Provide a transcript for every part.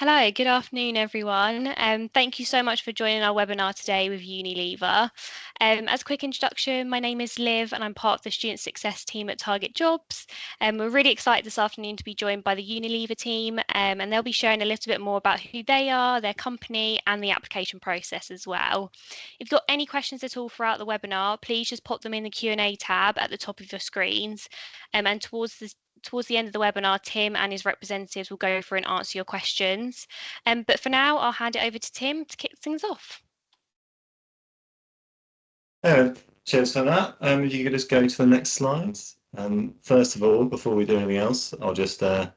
Hello, good afternoon, everyone. Thank you so much for joining our webinar today with Unilever. As a quick introduction, my name is Liv and I'm part of the Student Success team at Target Jobs. We're really excited this afternoon to be joined by the Unilever team, and they'll be sharing a little bit more about who they are, their company, and the application process as well. If you've got any questions at all throughout the webinar, please just pop them in the Q&A tab at the top of your screens. And towards the end of the webinar, Tim and his representatives will go through and answer your questions. But for now, I'll hand it over to Tim to kick things off. Cheers for that. If you could just go to the next slide. First of all, before we do anything else, I'll just do a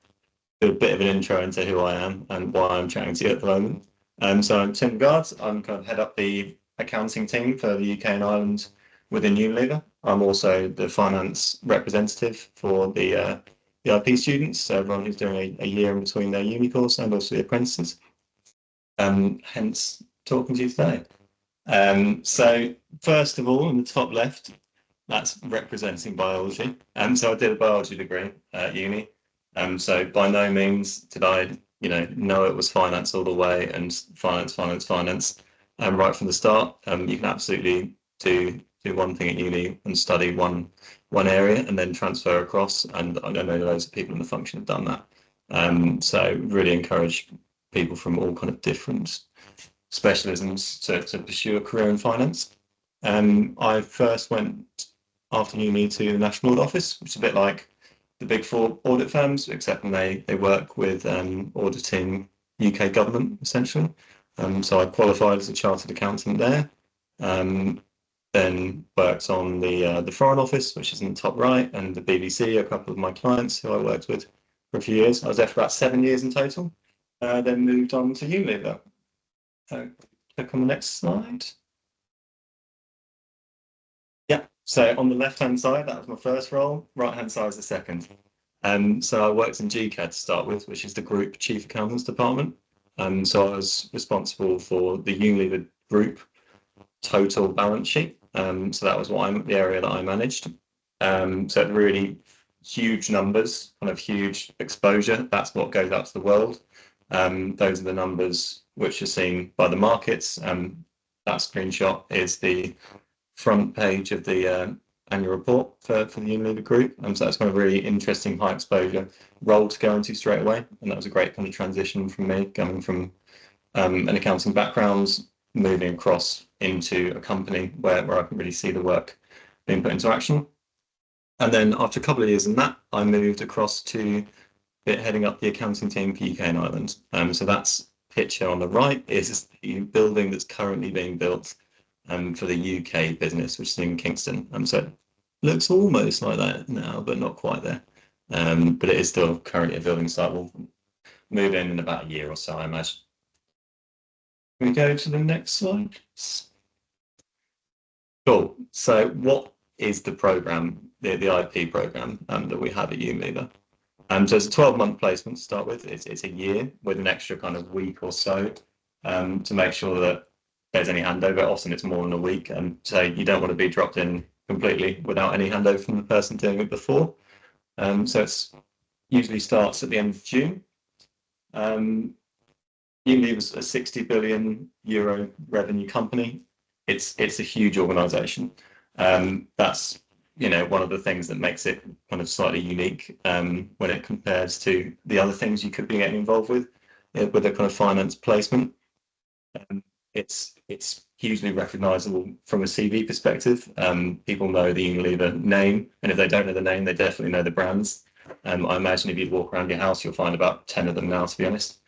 bit of an intro into who I am and why I'm chatting to you at the moment. So I'm Tim Guard. I'm kind of head up the accounting team for the UK and Ireland within Unilever. I'm also the finance representative for the IP students, so everyone who's doing a year in between their uni course and also the apprentices. Hence talking to you today. So first of all, in the top left, that's representing biology. So I did a biology degree at uni. So by no means did I, know it was finance all the way and finance, right from the start. You can absolutely do one thing at uni and study one area and then transfer across. And I know loads of people in the function have done that. So really encourage people from all kind of different specialisms to pursue a career in finance. I first went after uni to the National Audit Office, which is a bit like the big four audit firms, except they work with auditing UK government, essentially. So I qualified as a chartered accountant there. Then worked on the Foreign Office, which is in the top right, and the BBC, a couple of my clients who I worked with for a few years. I was there for about 7 years in total. Then moved on to Unilever. Click on the next slide. Yeah, so on the left-hand side, that was my first role. Right-hand side is the second. So I worked in GCAD to start with, which is the Group Chief Accountants Department. So I was responsible for the Unilever Group total balance sheet. So that was the area that I managed. So really huge numbers, kind of huge exposure. That's what goes out to the world. Those are the numbers which are seen by the markets. That screenshot is the front page of the annual report for the Unilever Group. So that's kind of really interesting, high exposure role to go into straight away. And that was a great kind of transition from me, going from an accounting background, moving across into a company where I can really see the work being put into action. And then after a couple of years in that, I moved across to heading up the accounting team for UK and Ireland. So that's picture on the right is the building that's currently being built for the UK business, which is in Kingston. So it looks almost like that now, but not quite there. But it is still currently a building site. We'll move in about a year or so, I imagine. Can we go to the next slide? Cool. So what is the program, the IP program that we have at Unilever? So it's a 12-month placement to start with. It's a year with an extra kind of week or so to make sure that there's any handover. Often it's more than a week, and so you don't want to be dropped in completely without any handover from the person doing it before. So it's usually starts at the end of June. Unilever's a 60 billion euro revenue company. It's a huge organisation. That's one of the things that makes it kind of slightly unique when it compares to the other things you could be getting involved with a kind of finance placement. It's hugely recognisable from a CV perspective. People know the Unilever name, and if they don't know the name, they definitely know the brands. I imagine if you walk around your house, you'll find about 10 of them now, to be honest,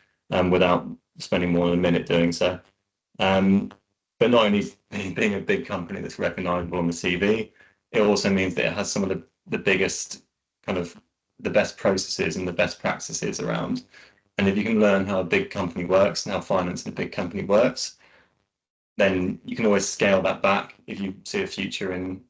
without spending more than a minute doing so. But not only being a big company that's recognisable on the CV, it also means that it has some of the biggest kind of the best processes and the best practices around. And if you can learn how a big company works and how finance in a big company works, then you can always scale that back if you see a future in,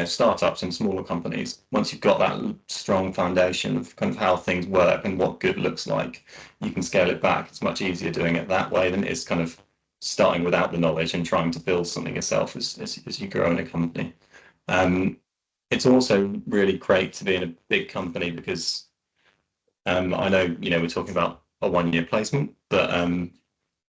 startups and smaller companies. Once you've got that strong foundation of kind of how things work and what good looks like, you can scale it back. It's much easier doing it that way than it is kind of starting without the knowledge and trying to build something yourself as you grow in a company. It's also really great to be in a big company because I know, we're talking about a 1 year placement, but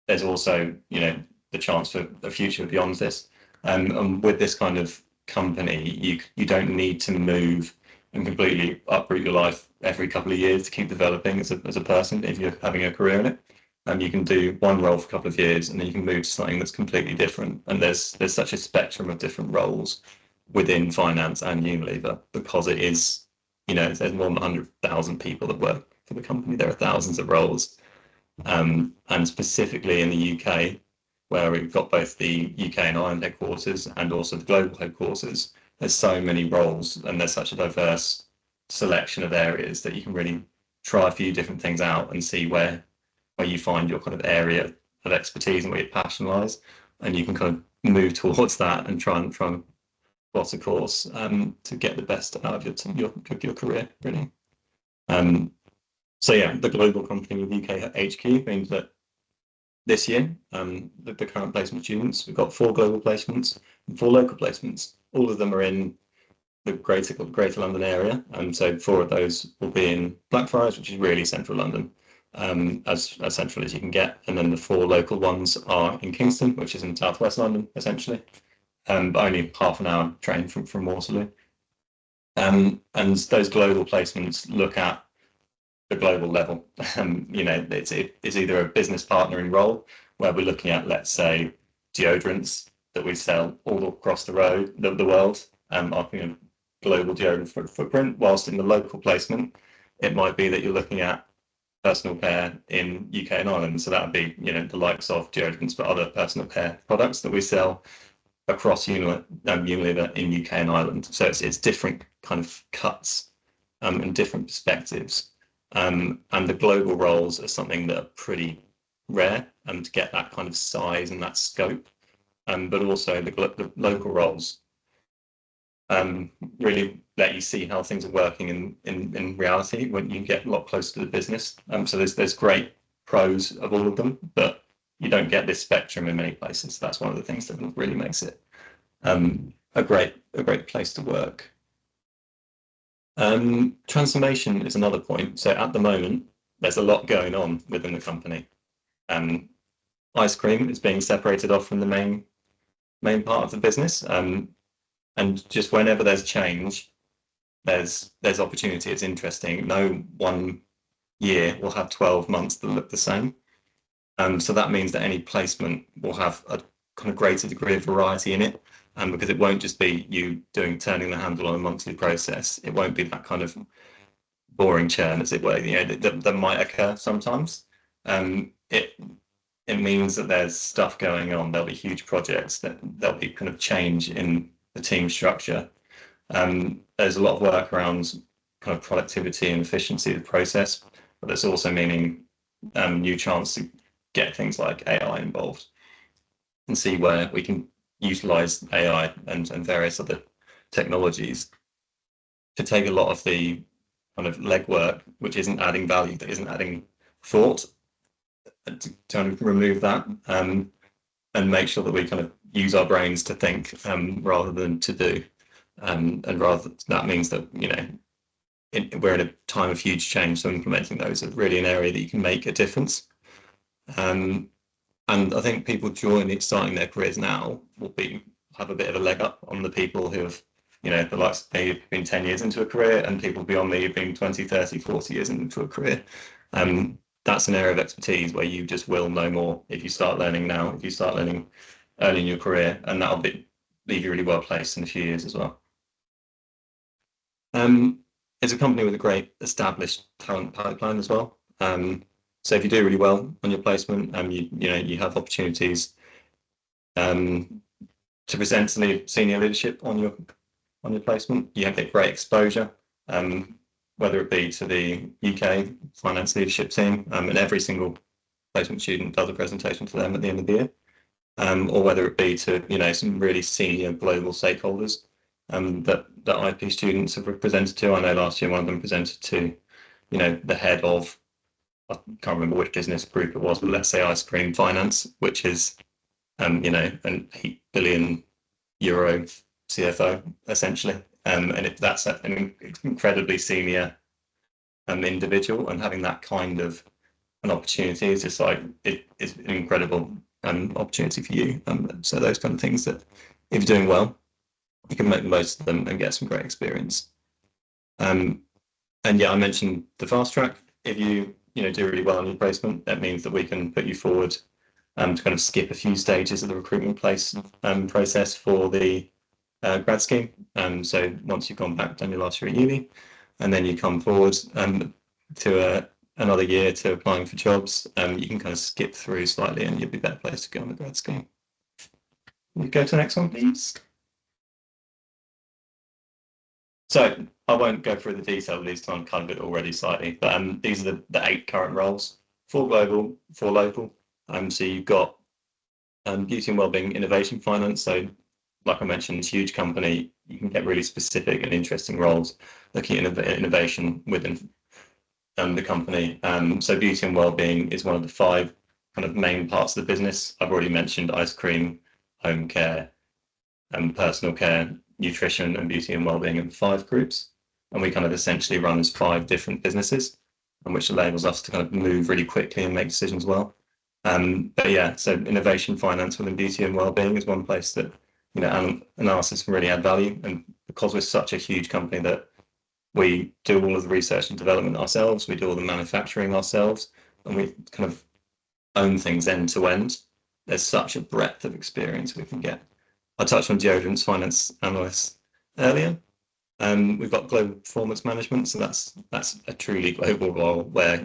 there's also, the chance for a future beyond this. And with this kind of company, you don't need to move and completely uproot your life every couple of years to keep developing as a person if you're having a career in it. And you can do one role for a couple of years and then you can move to something that's completely different. And there's such a spectrum of different roles within finance and Unilever because it is, there's more than 100,000 people that work for the company. There are thousands of roles. And specifically in the UK, where we've got both the UK and Ireland headquarters and also the global headquarters, there's so many roles and there's such a diverse selection of areas that you can really try a few different things out and see where you find your kind of area of expertise and where your passion lies, and you can kind of move towards that and try and plot a course to get the best out of your career, really. So yeah, the global company with UK HQ means that this year, the current placement students, we've got 4 global placements and 4 local placements. All of them are in the Greater London area, and so 4 of those will be in Blackfriars, which is really central London, as central as you can get, and then the 4 local ones are in Kingston, which is in southwest London, essentially, but only half an hour train from Waterloo. And those global placements look at the global level. It's either a business partnering role where we're looking at, let's say, deodorants that we sell all across the world, offering a global deodorant footprint, whilst in the local placement, it might be that you're looking at personal care in UK and Ireland. So that would be, the likes of deodorants, but other personal care products that we sell across Unilever in UK and Ireland. So it's different kind of cuts and different perspectives. And the global roles are something that are pretty rare to get that kind of size and that scope. But also the local roles really let you see how things are working in reality when you get a lot closer to the business. So there's great pros of all of them, but you don't get this spectrum in many places. That's one of the things that really makes it a great place to work. Transformation is another point. So at the moment, there's a lot going on within the company. Ice cream is being separated off from the main part of the business. And just whenever there's change, there's opportunity. It's interesting. No one year will have 12 months that look the same. So that means that any placement will have a kind of greater degree of variety in it. Because it won't just be you turning the handle on a monthly process. It won't be that kind of boring churn, as it were, that might occur sometimes. It means that there's stuff going on. There'll be huge projects, that there'll be kind of change in the team structure. There's a lot of work around kind of productivity and efficiency of the process, but there's also meaning new chance to get things like AI involved and see where we can utilize AI and various other technologies to take a lot of the kind of legwork, which isn't adding value, that isn't adding thought, to kind of remove that and make sure that we kind of use our brains to think rather than to do. And that means that, we're in a time of huge change, so implementing those are really an area that you can make a difference. And I think people starting their careers now will have a bit of a leg up on the people who have, the likes of me who've been 10 years into a career and people beyond me who've been 20, 30, 40 years into a career. That's an area of expertise where you just will know more if you start learning now, if you start learning early in your career, and that'll leave you really well placed in a few years as well. It's a company with a great established talent pipeline as well. So if you do really well on your placement, you have opportunities to present to senior leadership on your placement. You get great exposure, whether it be to the UK finance leadership team, and every single placement student does a presentation to them at the end of the year, or whether it be to some really senior global stakeholders that IP students have presented to. I know last year one of them presented to the head of, I can't remember which business group it was, but let's say ice cream finance, which is, an €8 billion CFO essentially. And that's an incredibly senior individual, and having that kind of an opportunity. It's just like it's an incredible opportunity for you. So those kind of things that if you're doing well, you can make the most of them and get some great experience. Um, and yeah, I mentioned the fast track. If you do really well in your placement, that means that we can put you forward to kind of skip a few stages of the recruitment process for the grad scheme. So once you've gone back, done your last year at uni, and then you come forward to another year to applying for jobs, you can kind of skip through slightly and you'll be better placed to go on the grad scheme. We go to the next one, please. So I won't go through the detail of these time, kind of it already slightly, but these are the 8 current roles, 4 global, 4 local. So you've got beauty and wellbeing innovation finance. So like I mentioned, huge company, you can get really specific and interesting roles looking at innovation within the company. So beauty and wellbeing is one of the 5 kind of main parts of the business. I've already mentioned ice cream, home care, and personal care, nutrition, and beauty and wellbeing in 5 groups. And we kind of essentially run as 5 different businesses, which enables us to kind of move really quickly and make decisions well. But yeah, so innovation finance within beauty and wellbeing is one place that analysis can really add value. And because we're such a huge company that we do all of the research and development ourselves, we do all the manufacturing ourselves, and we kind of own things end to end. There's such a breadth of experience we can get. I touched on deodorants finance analysts earlier. We've got global performance management, so that's a truly global role where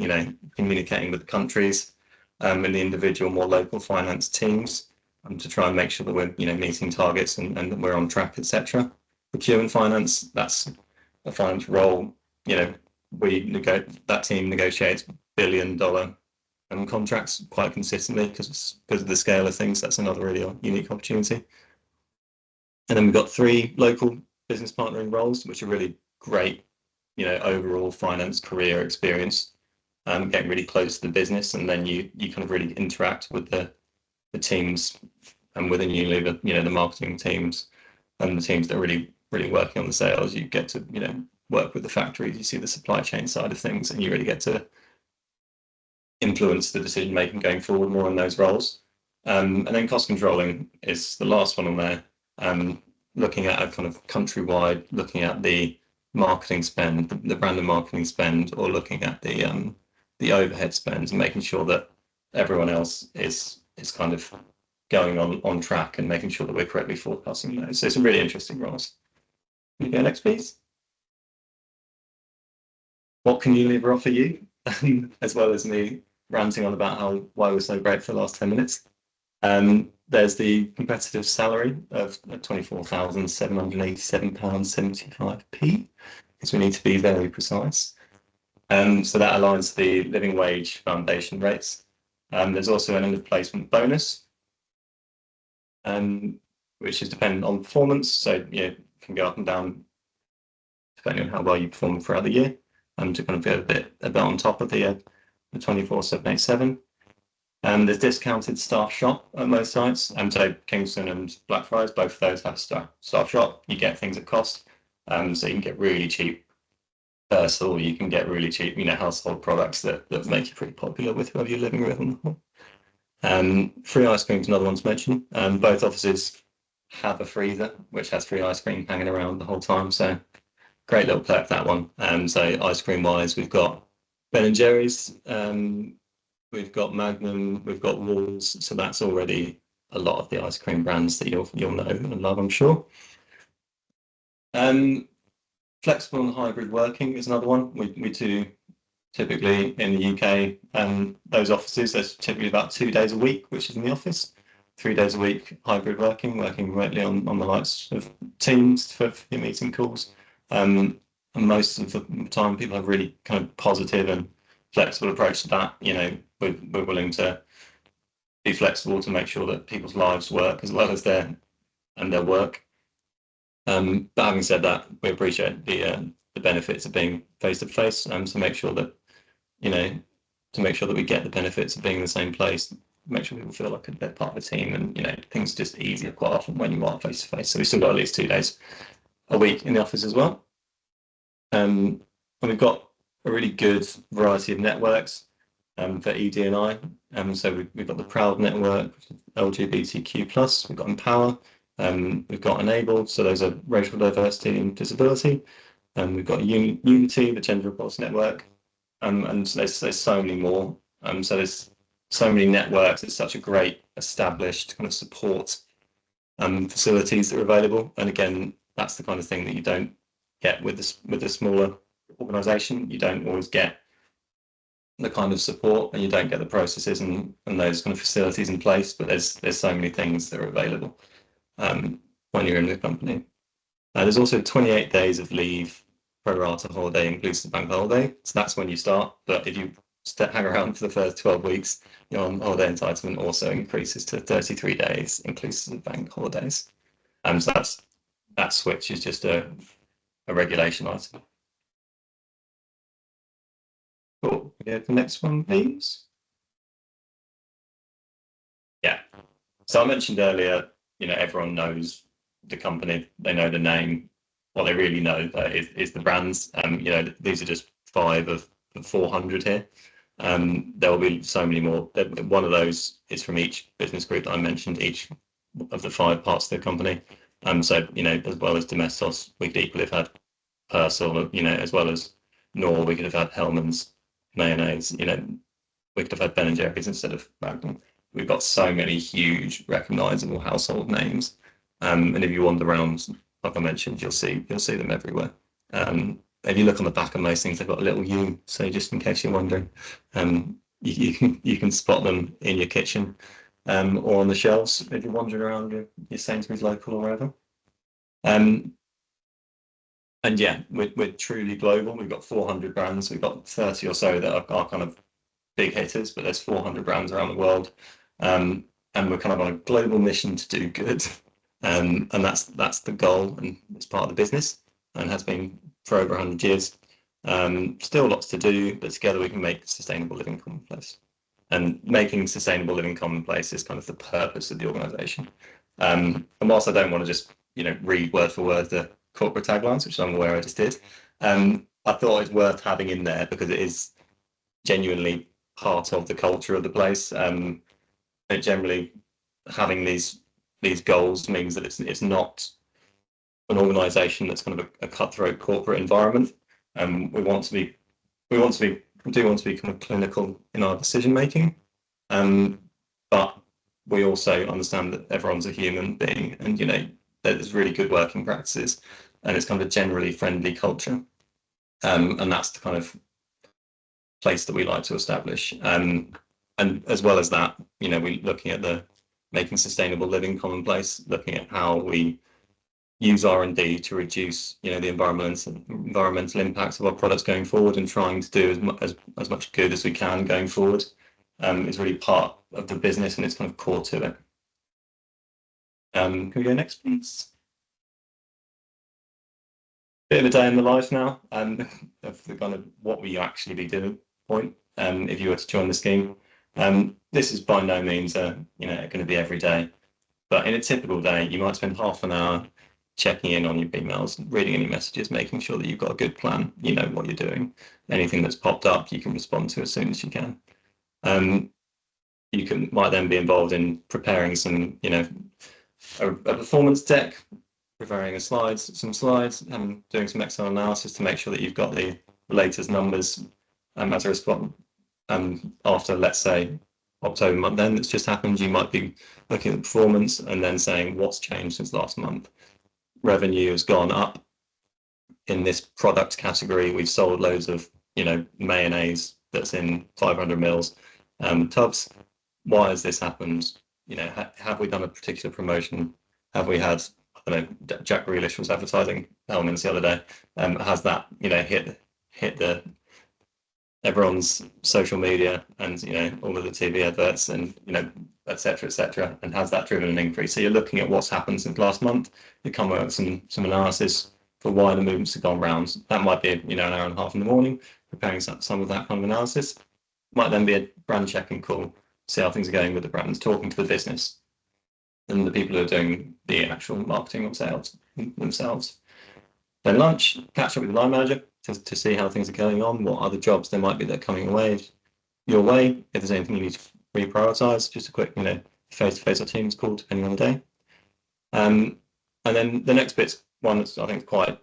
communicating with the countries and the individual more local finance teams to try and make sure that we're meeting targets and that we're on track, etc. Procurement finance, that's a finance role. That team negotiates $1 billion contracts quite consistently because of the scale of things. That's another really unique opportunity. And then we've got 3 local business partnering roles, which are really great, overall finance career experience, getting really close to the business, and then you kind of really interact with the teams and within Unilever, the marketing teams and the teams that are really, really working on the sales. You get to, work with the factories, you see the supply chain side of things, and you really get to influence the decision making going forward more on those roles. And then cost controlling is the last one on there. Looking at a kind of countrywide, looking at the marketing spend, the brand and marketing spend, or looking at the overhead spends and making sure that everyone else is kind of going on track and making sure that we're correctly forecasting those. So some really interesting roles. Can you go next, please? What can Unilever offer you? As well as me ranting on about why we're so great for the last 10 minutes. There's the competitive salary of £24,787.75p, because we need to be very precise. So that aligns to the living wage foundation rates. There's also an end of placement bonus, which is dependent on performance. So it can go up and down depending on how well you perform throughout the year, to kind of go a bit on top of the 24,787. There's discounted staff shop at most sites. So Kingston and Blackfriars, both of those have staff shop. You get things at cost. So you can get really cheap or you can get really cheap, household products that make you pretty popular with whoever you're living with. Free ice cream is another one to mention. Both offices have a freezer which has free ice cream hanging around the whole time. So great little perk, that one. So ice cream wise, we've got Ben and Jerry's. We've got Magnum, we've got Walls, so that's already a lot of the ice cream brands that you'll know and love, I'm sure. Flexible and hybrid working is another one. We do typically in the UK, those offices, there's typically about 2 days a week, which is in the office. 3 days a week hybrid working remotely on the likes of Teams for your meeting calls. And most of the time, people have really kind of positive and flexible approach to that. We're willing to be flexible to make sure that people's lives work as well as their work. But having said that, we appreciate the benefits of being face to face, to make sure that we get the benefits of being in the same place, make sure people feel like they're part of the team, and things are just easier quite often when you are face to face. So we've still got at least 2 days a week in the office as well. And we've got a really good variety of networks. for ED&I. So we've got the Proud Network, LGBTQ+, we've got Empower, we've got Enable, so those are racial diversity and disability, and we've got Unity, the Gender Equality Network, and there's so many more. So there's so many networks. It's such a great established kind of support facilities that are available. And again, that's the kind of thing that you don't get with the smaller organisation. You don't always get the kind of support, and you don't get the processes and those kind of facilities in place. But there's so many things that are available when you're in the company. There's also 28 days of leave pro rata holiday inclusive bank holiday. So that's when you start. But if you hang around for the first 12 weeks, your holiday entitlement also increases to 33 days inclusive of bank holidays. So that switch is just a regulation item. Cool. Yeah, the next one, please. Yeah. So I mentioned earlier, everyone knows the company, they know the name. What they really know is the brands. These are just 5 of 400 here. There will be so many more. One of those is from each business group that I mentioned, each of the 5 parts of the company. So, as well as Domestos, we could equally have had Persil, as well as Knorr, we could have had Hellmann's mayonnaise, we could have had Ben& Jerry's instead of Magnum. We've got so many huge recognizable household names. And if you wander around, like I mentioned, you'll see them everywhere. If you look on the back of most things, they've got a little U. So just in case you're wondering, you can spot them in your kitchen or on the shelves if you're wandering around your Sainsbury's local or wherever. And yeah, we're truly global. We've got 400 brands. We've got 30 or so that are kind of big hitters, but there's 400 brands around the world. And we're kind of on a global mission to do good. And that's the goal, and it's part of the business and has been for over 100 years. Still lots to do, but together we can make sustainable living commonplace. And making sustainable living commonplace is kind of the purpose of the organisation. And whilst I don't want to just read word for word the corporate taglines, which I'm aware I just did, I thought it's worth having in there because it is genuinely part of the culture of the place. Generally, having these goals means that it's not an organisation that's kind of a cutthroat corporate environment. We want to be kind of clinical in our decision making, but we also understand that everyone's a human being, and there's really good working practices, and it's kind of a generally friendly culture, and that's the kind of place that we like to establish. And as well as that, we're looking at the making sustainable living commonplace, looking at how we use R&D to reduce, the environmental impacts of our products going forward, and trying to do as much good as we can going forward. Is really part of the business, and it's kind of core to it. Can we go next, please? Bit of a day in the life now, of the kind of what we actually be doing point, if you were to join the scheme. This is by no means going to be every day, but in a typical day, you might spend half an hour checking in on your emails, reading any messages, making sure that you've got a good plan, you know what you're doing. Anything that's popped up, you can respond to as soon as you can. You might then be involved in preparing some, a performance deck, preparing some slides, and doing some Excel analysis to make sure that you've got the latest numbers as a response. After, let's say, October month end that's just happened, you might be looking at performance and then saying what's changed since last month. Revenue has gone up in this product category. We've sold loads of, mayonnaise that's in 500 mils tubs. Why has this happened? Have we done a particular promotion? Have we had, I don't know, Jack Grealish was advertising Hellmann's the other day. Has that, hit the everyone's social media and all of the TV adverts and et cetera, and has that driven an increase? So you're looking at what's happened since last month. You come up with some analysis for why the movements have gone round. That might be an hour and a half in the morning preparing some of that kind of analysis. Might then be a brand checking call, see how things are going with the brands, talking to the business and the people who are doing the actual marketing or sales themselves. Then lunch, catch up with the line manager to see how things are going on, what other jobs there might be that are coming away. your way. If there's anything you need to reprioritize, just a quick, face-to-face or Teams call, depending on the day. And then the next bit's one that's I think quite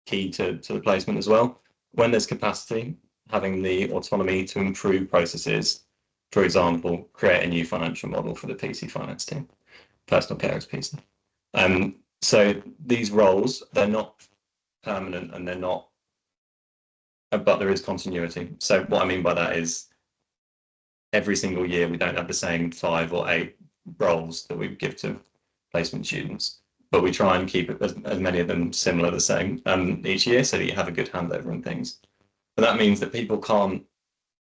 key to the placement as well. When there's capacity, having the autonomy to improve processes, for example, create a new financial model for the PC finance team, personal care is PC. So these roles, they're not permanent and they're not, but there is continuity. So what I mean by that is every single year we don't have the same 5 or 8 roles that we give to placement students, but we try and keep it as many of them similar, the same each year, so that you have a good handover and things. But that means that people can't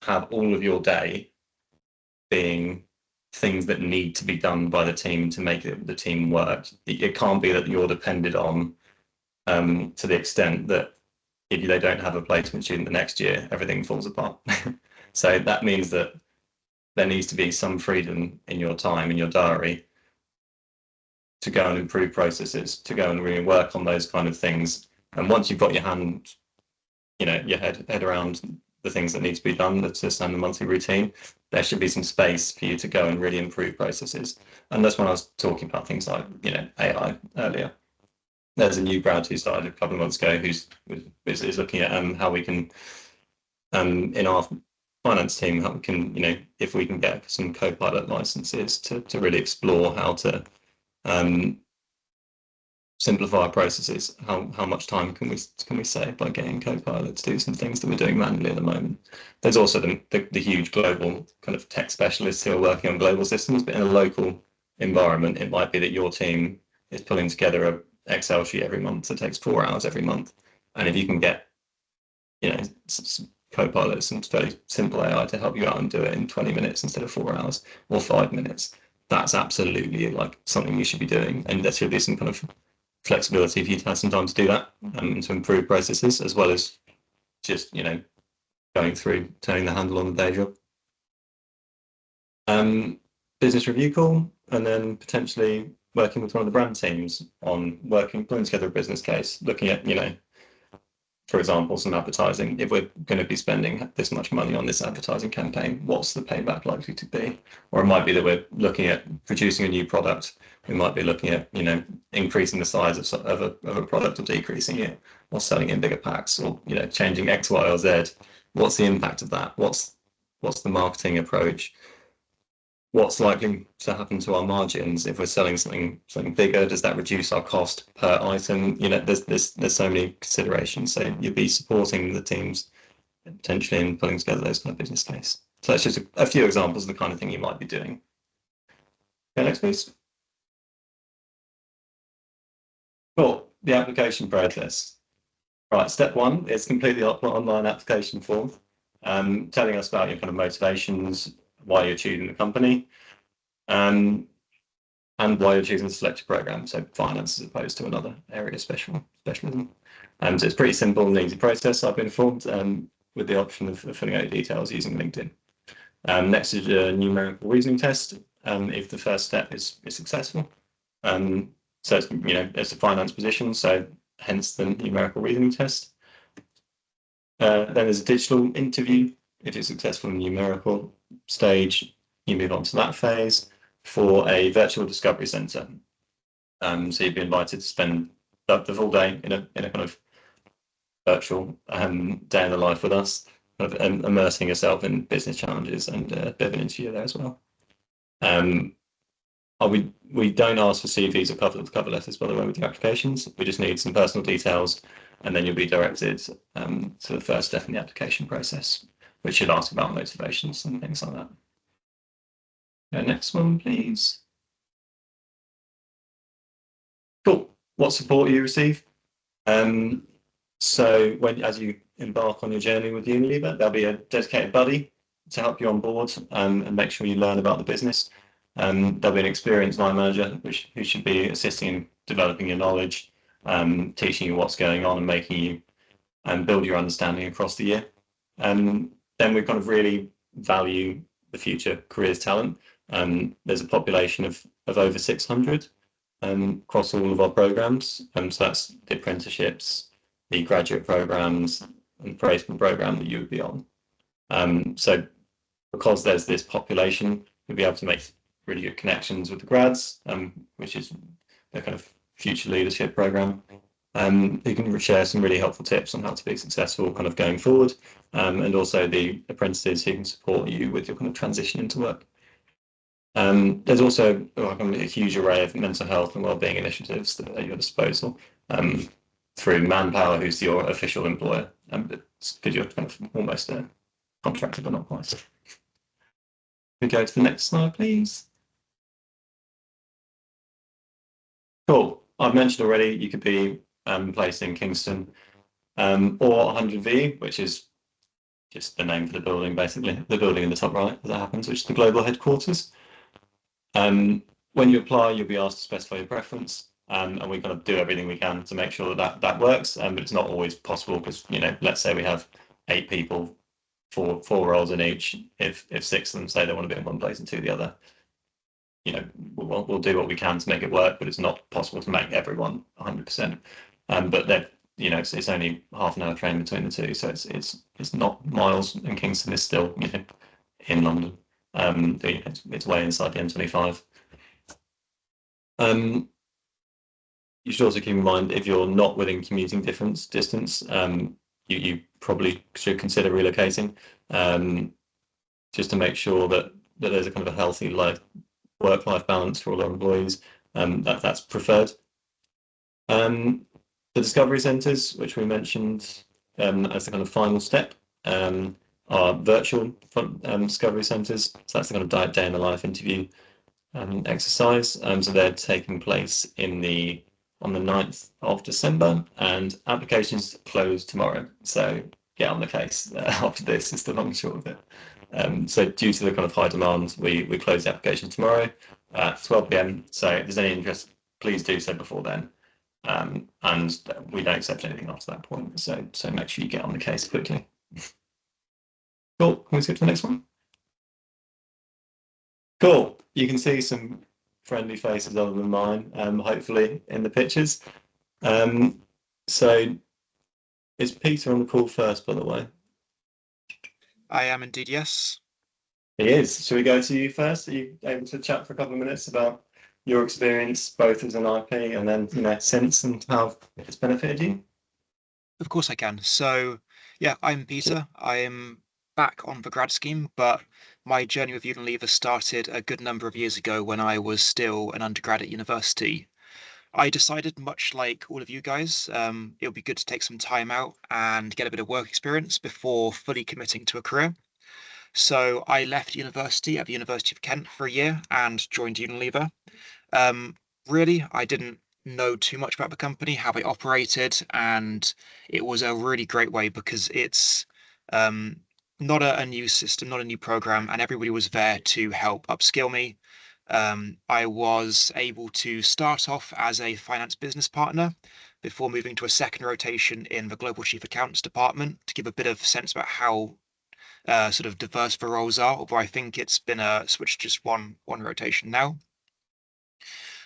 have all of your day being things that need to be done by the team to make the team work. It can't be that you're dependent on to the extent that if they don't have a placement student the next year, everything falls apart. So that means that there needs to be some freedom in your time, in your diary, to go and improve processes, to go and really work on those kind of things. And once you've got your head around the things that need to be done, that's a standard monthly routine, there should be some space for you to go and really improve processes. And that's when I was talking about things like, AI earlier. There's a new grad who started a couple of months ago who's looking at how we can, in our finance team, how we can, if we can get some co-pilot licenses to really explore how to simplify processes. How much time can we save by getting co-pilot to do some things that we're doing manually at the moment? There's also the huge global kind of tech specialists who are working on global systems, but in a local environment, it might be that your team is pulling together a Excel sheet every month that takes 4 hours every month, and if you can get co-pilots and fairly simple AI to help you out and do it in 20 minutes instead of 4 hours or 5 minutes, that's absolutely like something you should be doing, and there should be some kind of flexibility if you have some time to do that and to improve processes, as well as just going through turning the handle on the day job. Business review call, and then potentially working with one of the brand teams on putting together a business case, looking at for example, some advertising. If we're going to be spending this much money on this advertising campaign, what's the payback likely to be? Or it might be that we're looking at producing a new product. We might be looking at, increasing the size of a product or decreasing it, or selling in bigger packs, or changing X, Y, or Z. What's the impact of that? What's the marketing approach? What's likely to happen to our margins if we're selling something bigger? Does that reduce our cost per item? There's so many considerations. So you'll be supporting the teams potentially in putting together those kind of business case. So that's just a few examples of the kind of thing you might be doing. Okay, next please. Cool. The application process. Right, step 1 is complete the online application form, telling us about your kind of motivations, why you're choosing the company, and why you're choosing to select a program, so finance as opposed to another area of specialism. So it's pretty simple and easy process, I've been informed, with the option of filling out your details using LinkedIn. Next is a numerical reasoning test, if the first step is successful. So it's a finance position, so hence the numerical reasoning test. Then there's a digital interview. If you're successful in the numerical stage, you move on to that phase for a virtual discovery centre. So you'd be invited to spend the full day in a kind of virtual day in the life with us, kind of immersing yourself in business challenges, and a bit of an interview there as well. We don't ask for CVs or cover letters, by the way, with the applications. We just need some personal details, and then you'll be directed to the first step in the application process, which should ask about motivations and things like that. Next one, please. Cool. What support you receive? So as you embark on your journey with Unilever, there'll be a dedicated buddy to help you on board and make sure you learn about the business. There'll be an experienced line manager who should be assisting in developing your knowledge, teaching you what's going on and making you build your understanding across the year. Then we kind of really value the future careers talent. There's a population of over 600 across all of our programs. So that's the apprenticeships, the graduate programs, and the placement program that you would be on. So because there's this population, you'll be able to make really good connections with the grads, which is the kind of future leadership program. You can share some really helpful tips on how to be successful kind of going forward, and also the apprentices who can support you with your kind of transition into work. There's also a huge array of mental health and wellbeing initiatives that are at your disposal through Manpower, who's your official employer, because you're kind of almost a contractor, but not quite. We go to the next slide, please. Cool. I've mentioned already you could be placed in Kingston or 100V, which is just the name for the building, basically. The building in the top right, as that happens, which is the global headquarters. When you apply, you'll be asked to specify your preference, and we kind of do everything we can to make sure that works. But it's not always possible because, let's say we have 8 people, four roles in each. If 6 of them say they want to be in one place and 2 the other, we'll do what we can to make it work, but it's not possible to make everyone 100%. But they're, it's only half an hour train between the two, so it's not miles, and Kingston is still, in London. It's way inside the M25. You should also keep in mind if you're not within commuting distance, you probably should consider relocating, just to make sure that there's a kind of a healthy work-life balance for all our employees. That's preferred. The discovery centres, which we mentioned as the kind of final step, are virtual discovery centres. So that's the kind of day in the life interview exercise. So they're taking place on the 9th of December, and applications close tomorrow. So get on the case after this is the long and short of it. So due to the kind of high demand, we close the application tomorrow at 12 p.m. So if there's any interest, please do so before then. And we don't accept anything after that point. So make sure you get on the case quickly. Cool. Can we skip to the next one? Cool. You can see some friendly faces other than mine, hopefully, in the pictures. So is Peter on the call first, by the way? I am indeed, yes. He is. Shall we go to you first? Are you able to chat for a couple of minutes about your experience, both as an IP and then, since, and how it's benefited you? Of course I can. So, yeah, I'm Peter. I am back on the grad scheme, but my journey with Unilever started a good number of years ago when I was still an undergrad at university. I decided, much like all of you guys, it would be good to take some time out and get a bit of work experience before fully committing to a career. So I left university at the University of Kent for a year and joined Unilever. Really, I didn't know too much about the company, how they operated, and it was a really great way because it's not a new system, not a new program, and everybody was there to help upskill me. I was able to start off as a finance business partner before moving to a second rotation in the global chief accounts department to give a bit of sense about how sort of diverse the roles are, although I think it's been a switch just one rotation now.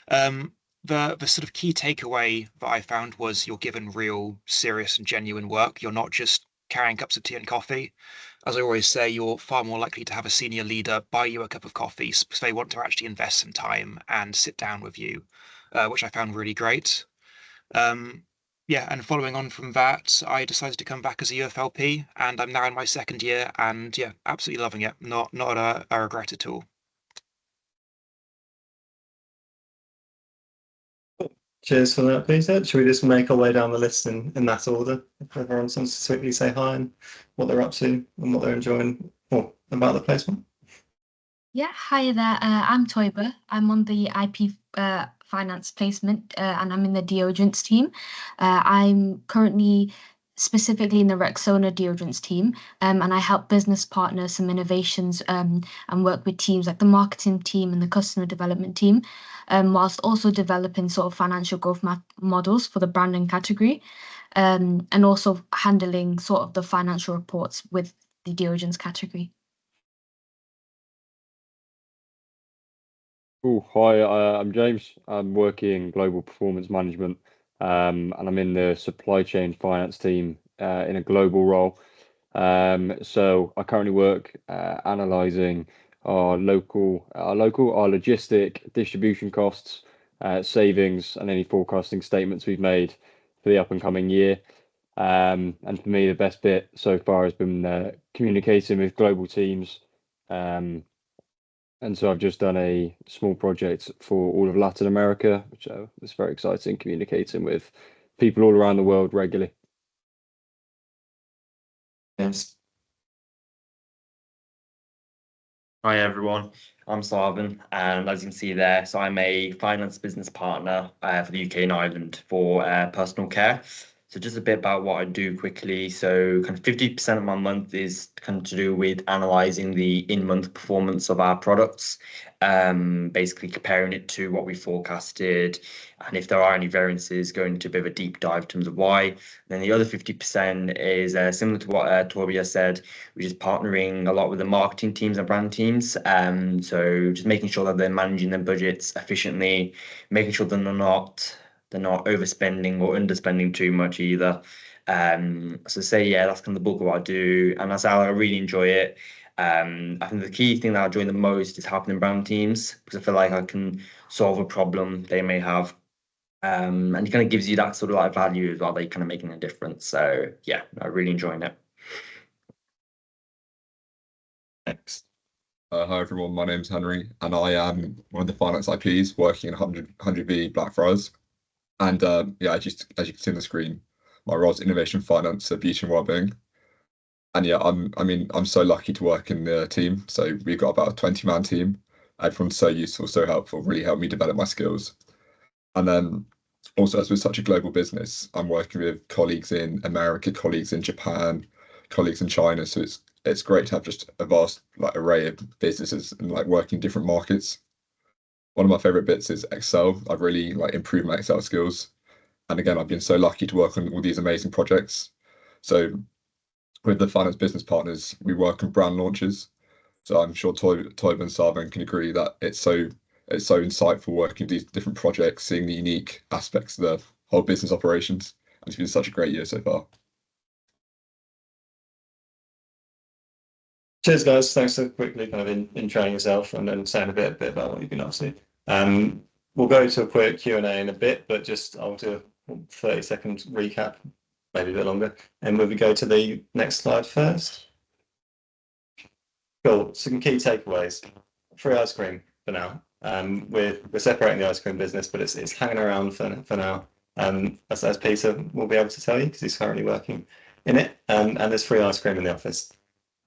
The sort of key takeaway that I found was you're given real serious and genuine work. You're not just carrying cups of tea and coffee. As I always say, you're far more likely to have a senior leader buy you a cup of coffee because they want to actually invest some time and sit down with you, which I found really great. Yeah, and following on from that, I decided to come back as a UFLP, and I'm now in my second year, and yeah, absolutely loving it. Not a regret at all. Cheers for that, Peter. Should we just make our way down the list in that order? If everyone wants to quickly say hi and what they're up to and what they're enjoying or about the placement. Yeah, hi there. I'm Toiba. I'm on the IP finance placement and I'm in the deodorants team. I'm currently specifically in the Rexona deodorants team, and I help business partners some innovations and work with teams like the marketing team and the customer development team, whilst also developing sort of financial growth models for the branding category, and also handling sort of the financial reports with the deodorants category. Oh, hi, I'm James. I'm working global performance management, and I'm in the supply chain finance team in a global role. So I currently work analysing our logistic distribution costs, savings, and any forecasting statements we've made for the up and coming year. And for me, the best bit so far has been communicating with global teams. And so I've just done a small project for all of Latin America, which is very exciting, communicating with people all around the world regularly. Yes. Hi everyone, I'm Sarvan, and as you can see there, so I'm a finance business partner for the UK and Ireland for personal care. So just a bit about what I do quickly. So kind of 50% of my month is kind of to do with analysing the in-month performance of our products, basically comparing it to what we forecasted, and if there are any variances, going into a bit of a deep dive in terms of why. And then the other 50% is similar to what Torbia said, which is partnering a lot with the marketing teams and brand teams. So just making sure that they're managing their budgets efficiently, making sure that they're not overspending or underspending too much either. So say yeah, that's kind of the bulk of what I do, and that's how I really enjoy it. I think the key thing that I enjoy the most is helping the brand teams because I feel like I can solve a problem they may have. And it kind of gives you that sort of like value as well. They kind of making a difference. So yeah, I'm really enjoying it. Thanks. Hi everyone, my name's Henry, and I am one of the finance IPs working in 100V Blackfriars. And yeah, as you can see on the screen, my role is innovation finance, beauty and wellbeing. And yeah, I'm so lucky to work in the team. So we've got about a 20-man team. Everyone's so useful, so helpful, really helped me develop my skills. And then also, as we're such a global business, I'm working with colleagues in America, colleagues in Japan, colleagues in China. So it's great to have just a vast like array of businesses and like working in different markets. One of my favorite bits is Excel. I've really like improved my Excel skills. And again, I've been so lucky to work on all these amazing projects. So with the finance business partners, we work on brand launches. So I'm sure Toyb and Sarvan can agree that it's so insightful working with these different projects, seeing the unique aspects of the whole business operations. And it's been such a great year so far. Cheers, guys. Thanks for quickly kind of introing yourself and then saying a bit about what you've been up to. We'll go to a quick Q&A in a bit, but just I'll do a 30-second recap, maybe a bit longer, and we'll go to the next slide first. Cool. Some key takeaways. Free ice cream for now. We're separating the ice cream business, but it's hanging around for now. As Peter will be able to tell you because he's currently working in it. And there's free ice cream in the office.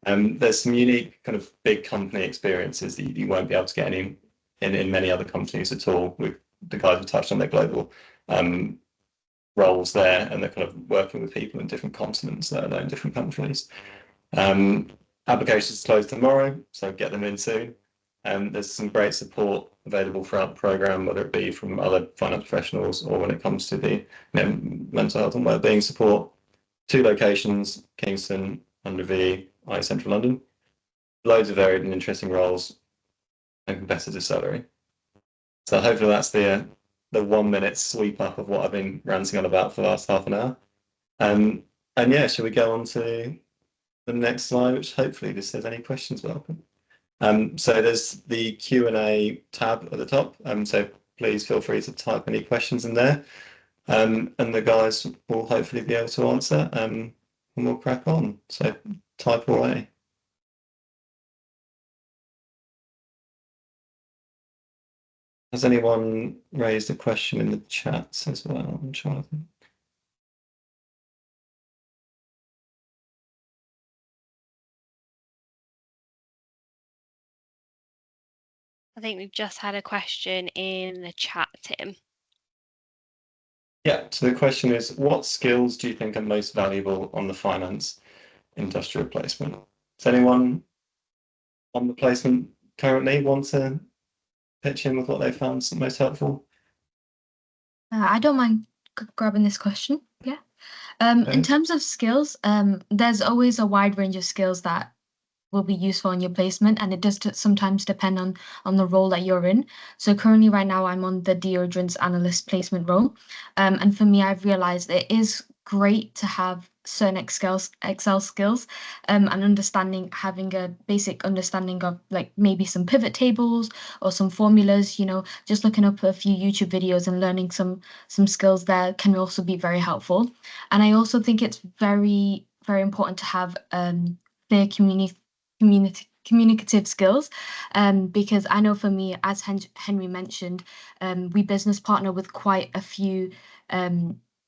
There's some unique kind of big company experiences that you won't be able to get any in many other companies at all. With the guys who touched on their global roles there, and they're kind of working with people in different continents, let alone different countries. Applications close tomorrow, so get them in soon. There's some great support available throughout the program, whether it be from other finance professionals or when it comes to the mental health and wellbeing support. 2 locations: Kingston, 100V, Central London. Loads of varied and interesting roles and competitive salary. So hopefully that's the 1 minute sweep up of what I've been ranting on about for the last half an hour. And yeah, shall we go on to the next slide, which hopefully just says any questions welcome. So there's the Q&A tab at the top. So please feel free to type any questions in there. And the guys will hopefully be able to answer. And we'll crack on. So type away. Has anyone raised a question in the chats as well? I'm trying to think. I think we've just had a question in the chat, Tim. Yeah, so the question is, what skills do you think are most valuable on the finance industrial placement? Does anyone on the placement currently want to pitch in with what they found most helpful? I don't mind grabbing this question. Yeah. In terms of skills, there's always a wide range of skills that will be useful in your placement, and it does sometimes depend on the role that you're in. So currently right now I'm on the deodorants analyst placement role. And for me, I've realized it is great to have certain Excel skills, and having a basic understanding of like maybe some pivot tables or some formulas. Just looking up a few YouTube videos and learning some skills there can also be very helpful. And I also think it's very, very important to have clear communicative skills, because I know for me, as Henry mentioned, we business partner with quite a few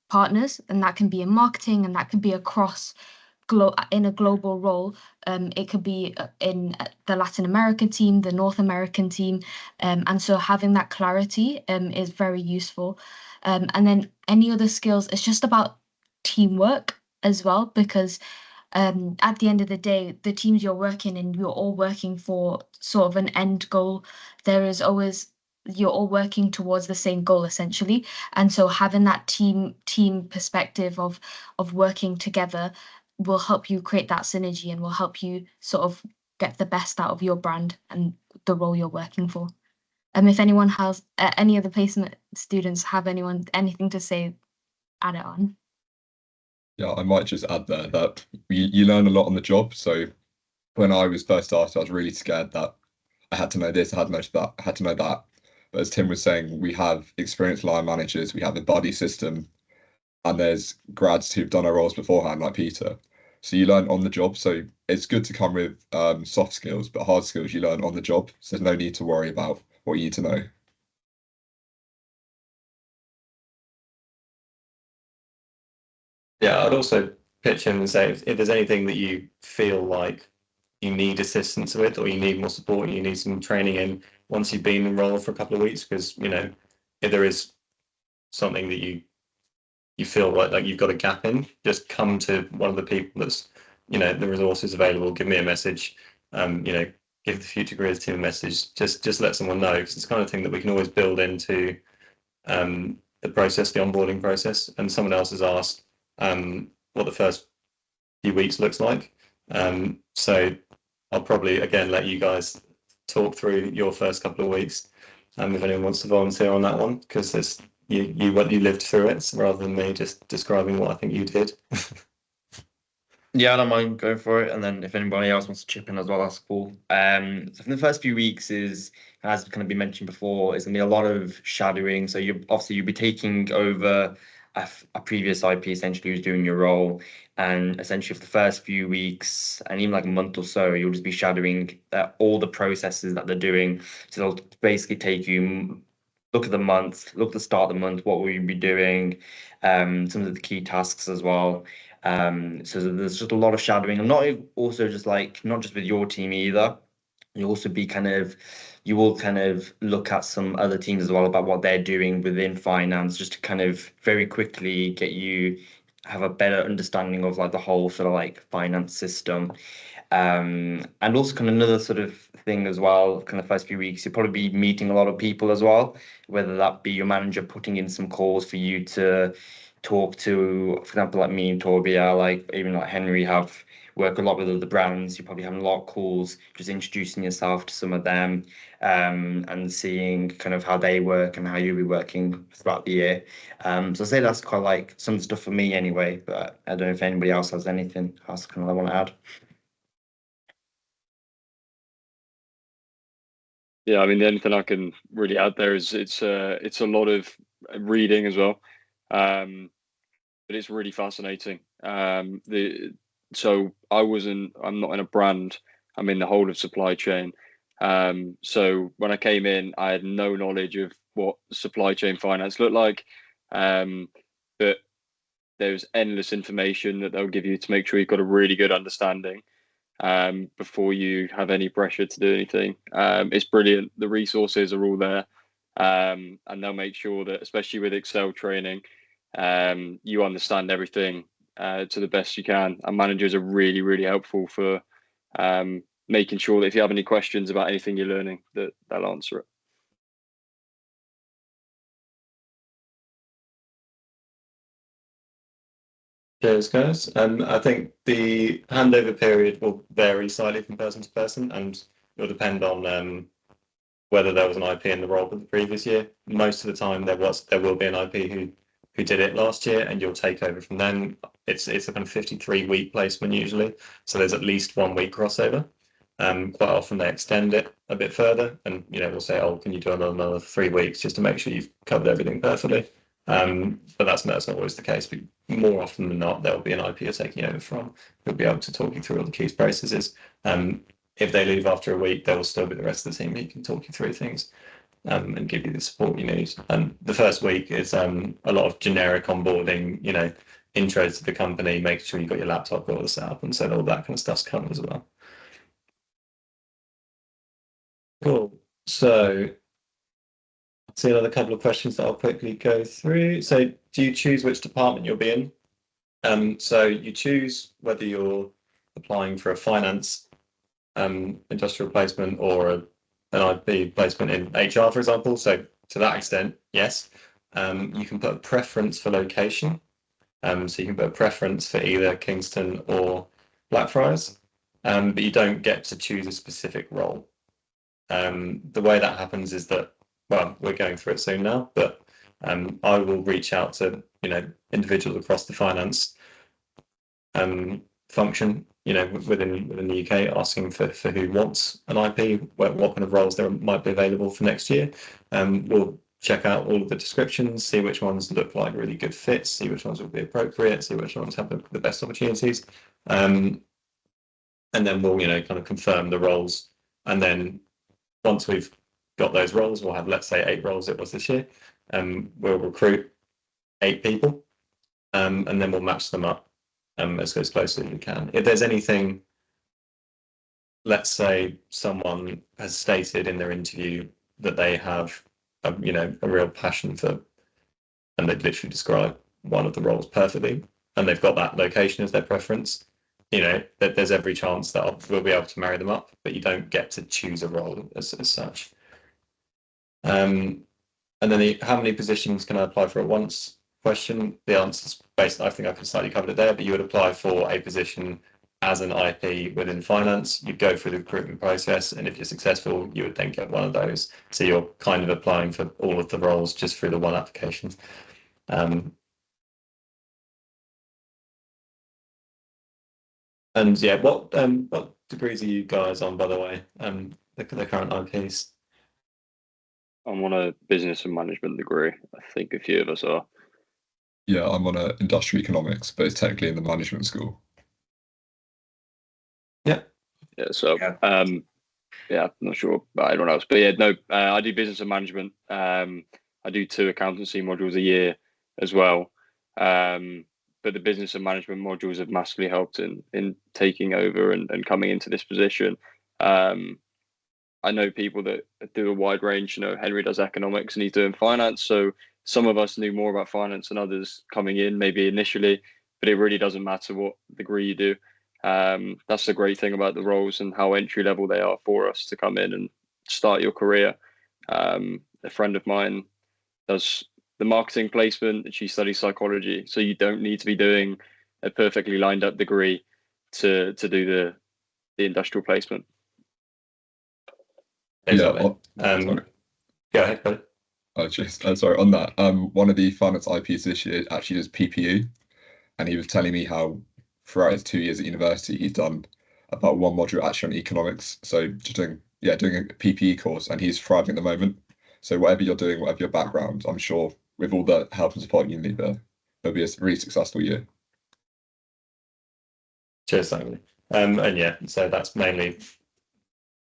partners, and that can be in marketing, and that could be across in a global role. It could be in the Latin American team, the North American team, and so having that clarity is very useful. And then any other skills, it's just about teamwork as well, because at the end of the day, the teams you're working in, you're all working for sort of an end goal. You're all working towards the same goal essentially, and so having that team perspective of working together will help you create that synergy and will help you sort of get the best out of your brand and the role you're working for. If anyone has any other placement students have anything to say, add it on. Yeah, I might just add there that you learn a lot on the job. So when I was first started, I was really scared that I had to know this, I had to know that, I had to know that. But as Tim was saying, we have experienced line managers, we have a buddy system, and there's grads who've done our roles beforehand, like Peter. So you learn on the job. So it's good to come with soft skills, but hard skills you learn on the job. So there's no need to worry about what you need to know. Yeah, I'd also pitch in and say if there's anything that you feel like you need assistance with, or you need more support, you need some training in once you've been enrolled for a couple of weeks, because if there is something that you feel like you've got a gap in, just come to one of the people that's the resources available. Give me a message. Give the Future Careers team a message. Just let someone know, because it's the kind of thing that we can always build into the process, the onboarding process. And someone else has asked what the first few weeks looks like. So I'll probably again let you guys talk through your first couple of weeks, if anyone wants to volunteer on that one, because it's you lived through it rather than me just describing what I think you did. Yeah, I don't mind going for it. And then if anybody else wants to chip in as well, that's cool. So for the first few weeks is, as kind of been mentioned before, is gonna be a lot of shadowing. So you'll be taking over a previous IP essentially who's doing your role. And essentially for the first few weeks and even like a month or so, you'll just be shadowing all the processes that they're doing. So they'll basically take you, look at the month, look at the start of the month, what will you be doing, some of the key tasks as well. So there's just a lot of shadowing, and not just with your team either. You will kind of look at some other teams as well about what they're doing within finance, just to kind of very quickly get you have a better understanding of like the whole sort of like finance system. And also kind of another sort of thing as well, kind of first few weeks, you'll probably be meeting a lot of people as well, whether that be your manager putting in some calls for you to talk to, for example, like me and Torbia, like even like Henry have work a lot with other brands. You're probably having a lot of calls, just introducing yourself to some of them, and seeing kind of how they work and how you'll be working throughout the year. So I say that's quite like some stuff for me anyway, but I don't know if anybody else has anything else kind of I want to add. Yeah, I mean, the only thing I can really add there is it's a lot of reading as well, but it's really fascinating. So I'm not in a brand. I'm in the whole of supply chain. So when I came in, I had no knowledge of what supply chain finance looked like, but there's endless information that they'll give you to make sure you've got a really good understanding before you have any pressure to do anything. It's brilliant. The resources are all there, and they'll make sure that, especially with Excel training, you understand everything to the best you can. And managers are really, really helpful for making sure that if you have any questions about anything you're learning, that they'll answer it. Cheers, guys. I think the handover period will vary slightly from person to person, and it'll depend on whether there was an IP in the role for the previous year. Most of the time, there will be an IP who who did it last year, and you'll take over from them. It's a kind of 53-week placement usually, so there's at least 1 week crossover. Quite often they extend it a bit further, and we'll say, oh, can you do another 3 weeks just to make sure you've covered everything perfectly. But that's not always the case. But more often than not, there'll be an IP you're taking over from who'll be able to talk you through all the key processes. If they leave after a week, there will still be the rest of the team who can talk you through things and give you the support you need. And the first week is a lot of generic onboarding, intros to the company, making sure you've got your laptop, got all the setup, and so all that kind of stuff's covered as well. Cool. So I'll see another couple of questions that I'll quickly go through. So do you choose which department you'll be in? So you choose whether you're applying for a finance industrial placement or an IP placement in HR, for example. So to that extent, yes. You can put a preference for location. So you can put a preference for either Kingston or Blackfriars, but you don't get to choose a specific role. The way that happens is that, well, we're going through it soon now, but I will reach out to individuals across the finance function, within the UK, asking for who wants an IP, what kind of roles there might be available for next year. We'll check out all of the descriptions, see which ones look like really good fits, see which ones would be appropriate, see which ones have the best opportunities, and then we'll kind of confirm the roles. And then once we've got those roles, we'll have, let's say, 8 roles it was this year, we'll recruit 8 people, and then we'll match them up as closely as we can. If there's anything, let's say someone has stated in their interview that they have a real passion for, and they've literally described one of the roles perfectly, and they've got that location as their preference, that there's every chance that we'll be able to marry them up, but you don't get to choose a role as such. And then how many positions can I apply for at once question? The answer is based, I think I've slightly covered it there, but you would apply for a position as an IP within finance. You'd go through the recruitment process, and if you're successful, you would then get one of those. So you're kind of applying for all of the roles just through the one application. And yeah, what degrees are you guys on, by the way? The current IPs. I'm on a business and management degree. I think a few of us are. Yeah, I'm on a industrial economics, but it's technically in the management school. Yeah. Yeah. So yeah, I'm not sure about anyone else, but yeah, no, I do business and management. I do 2 accountancy modules a year as well. But the business and management modules have massively helped in taking over and coming into this position. I know people that do a wide range. Henry does economics and he's doing finance. So some of us knew more about finance than others coming in, maybe initially, but it really doesn't matter what degree you do. That's the great thing about the roles and how entry level they are for us to come in and start your career. A friend of mine does the marketing placement and she studies psychology. So you don't need to be doing a perfectly lined up degree to do the industrial placement. Exactly. Yeah. Sorry. Go ahead, buddy. Oh, sorry. On that, one of the finance IPs this year actually does PPE, and he was telling me how throughout his 2 years at university, he's done about 1 module actually on economics. So just doing a PPE course, and he's thriving at the moment. So whatever you're doing, whatever your background, I'm sure with all the help and support you need there, it'll be a really successful year. Cheers, Simon. And yeah, so that's mainly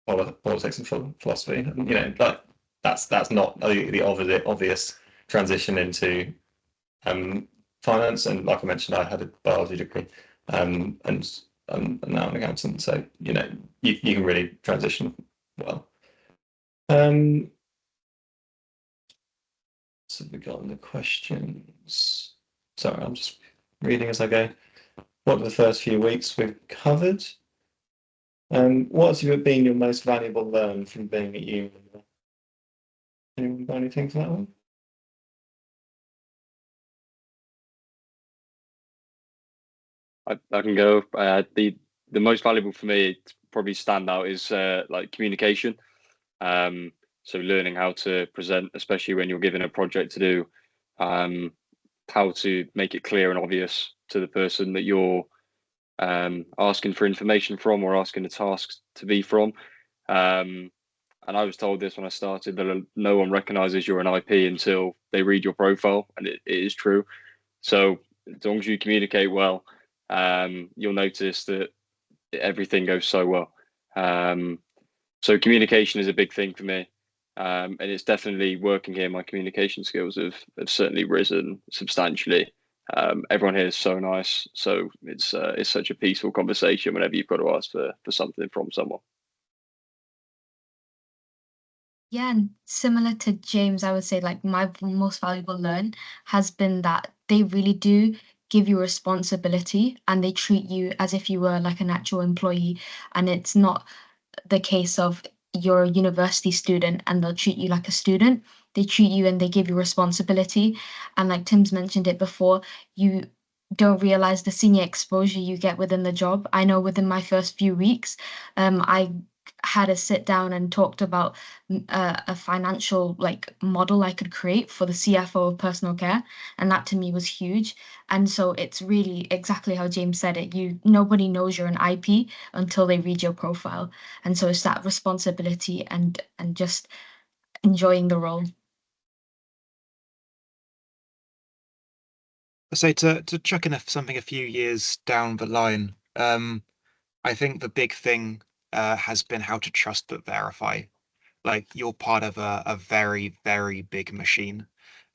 politics and philosophy. Like that's not the obvious transition into finance. And like I mentioned, I had a biology degree, and I'm now an accountant. So you can really transition well. So we got the questions. Sorry, I'm just reading as I go. What are the first few weeks we've covered? What's been your most valuable learn from being at uni? Anyone got anything for that one? I can go. The most valuable for me to probably stand out is like communication. So learning how to present, especially when you're given a project to do. how to make it clear and obvious to the person that you're asking for information from or asking a task to be from. And I was told this when I started, that no one recognizes you're an IP until they read your profile, and it is true. So as long as you communicate well, you'll notice that everything goes so well. So communication is a big thing for me, and it's definitely working here. My communication skills have certainly risen substantially. Everyone here is so nice, so it's such a peaceful conversation whenever you've got to ask for something from someone. Yeah, and similar to James, I would say like my most valuable learn has been that they really do give you responsibility and they treat you as if you were like an actual employee. And it's not the case of you're a university student and they'll treat you like a student. They treat you and they give you responsibility. And like Tim's mentioned it before, you don't realize the senior exposure you get within the job. I know within my first few weeks, I had a sit down and talked about a financial like model I could create for the CFO of personal care, and that to me was huge. And so it's really exactly how James said it. Nobody knows you're an IP until they read your profile, and so it's that responsibility and just enjoying the role. So to chuck in something a few years down the line, I think the big thing has been how to trust but verify. Like you're part of a very, very big machine.